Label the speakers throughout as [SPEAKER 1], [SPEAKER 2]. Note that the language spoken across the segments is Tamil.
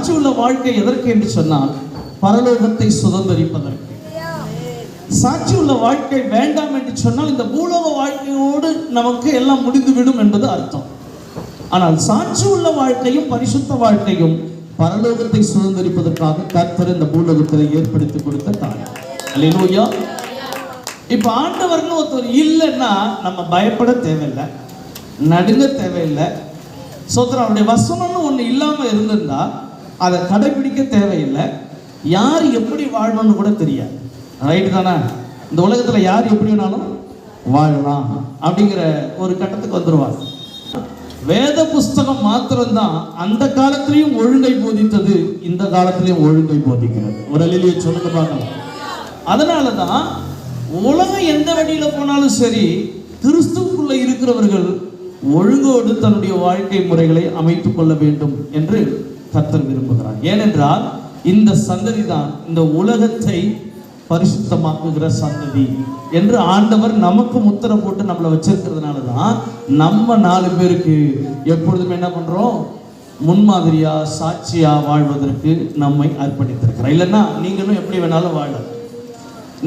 [SPEAKER 1] சாட்சி உள்ள வாழ்க்கை எதற்கு என்று சொன்னால் பரலோகத்தை சுதந்திரிப்பதற்கு. சாட்சி உள்ள வாழ்க்கை வேண்டாம் என்று சொன்னால் இந்த பூலோக வாழ்க்கையோடு நமக்கு எல்லாம் முடிந்துவிடும் என்பது அர்த்தம். ஆனால் சாட்சி உள்ள வாழ்க்கையும் பரிசுத்த வாழ்க்கையும் பரலோகத்தை சுதந்திரிப்பதற்காக கர்த்தர் இந்த பூலோகத்தில் ஏற்படுத்தி கொடுத்த காரியம். அல்லேலூயா. இப்ப ஆண்டவர்னு ஒருத்தர் இல்லைன்னா நம்ம பயப்பட தேவையில்லை, நடுங்க தேவையில்லை. சோத்திரம். அவருடைய வசனம்னு ஒன்று இல்லாமல் இருந்திருந்தா அதை கடைபிடிக்க தேவையில்லை. யார் எப்படி வாழணும்னு கூட தெரியாது. ரைட்டு தானே? இந்த உலகத்தில் யார் எப்படி வேணாலும் வாழலாம் அப்படிங்கிற ஒரு கட்டத்துக்கு வந்துடுவாங்க. வேத புஸ்தகம் மாத்திரம்தான் அந்த காலத்திலையும் ஒழுங்கை போதித்தது, இந்த காலத்திலையும் ஒழுங்கை போதிக்கிறது. ஒரு அலிலியை சொல்லுங்க பார்க்கலாம். அதனால தான் உலகம் எந்த வழியில போனாலும் சரி, கிறிஸ்துவுக்குள்ள இருக்கிறவர்கள் ஒழுங்கோடு தன்னுடைய வாழ்க்கை முறைகளை அமைத்துக் கொள்ள வேண்டும் என்று கர்த்தர் விரும்புகிறார். ஏனென்றால் இந்த சந்ததி தான் இந்த உலகத்தை பரிசுத்தமாக்குகிற சந்ததி என்று ஆண்டவர் நமக்கு முத்திரை போட்டு நம்மளை வச்சிருக்கிறதுனால தான் நம்ம 4 பேருக்கு எப்பொழுதும் என்ன பண்றோம், முன்மாதிரியா சாட்சியா வாழ்வதற்கு நம்மை அர்ப்பணித்திருக்கிறோம். இல்லைன்னா நீங்களும் எப்படி வேணாலும் வாழலாம்,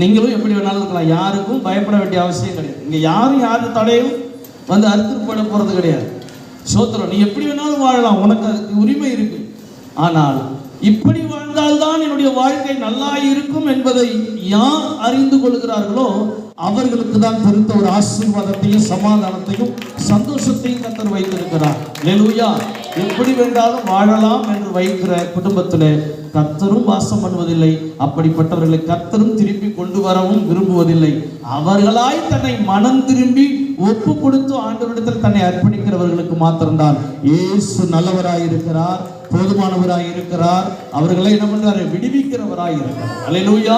[SPEAKER 1] நீங்களும் எப்படி வேணாலும் இருக்கலாம். யாருக்கும் பயப்பட வேண்டிய அவசியம் கிடையாது. இங்க யாரும் தடையும் வந்து அறுத்துட்டு போட போறது கிடையாது. சோத்திரம். நீ எப்படி வேணாலும் வாழலாம், உனக்கு அதுக்கு உரிமை இருக்கு. ஆனால் இப்படி வாழ்ந்தால்தான் என்னுடைய வாழ்க்கை நல்லா இருக்கும் என்பதை யார் அறிந்து கொள்கிறார்களோ அவர்களுக்கு தான் பெருத்த ஒரு ஆசீர்வாதத்தையும் சமாதானத்தையும் சந்தோஷத்தையும் கர்த்தர் வைத்திருக்கிறார். அல்லேலூயா. எப்படி வேண்டாலும் வாழலாம் என்று வைக்கிற குடும்பத்திலே கர்த்தரும் வாசம் பண்ணுவதில்லை. அப்படிப்பட்டவர்களை கர்த்தரும் திருப்பி கொண்டு வரவும் விரும்புவதில்லை. அவர்களாய் தன்னை மனம் திரும்பி ஒப்பு கொடுத்து ஆண்டவரிடத்தில் தன்னை அர்ப்பணிக்கிறவர்களுக்கு மாத்திரம்தான் இயேசு நல்லவராய் இருக்கிறார், போதுமானவராய் இருக்கிறார். அவர்களை என்ன பண்றாரு, விடுவிக்கிறவராய் இருக்கிறார். அல்லேலூயா.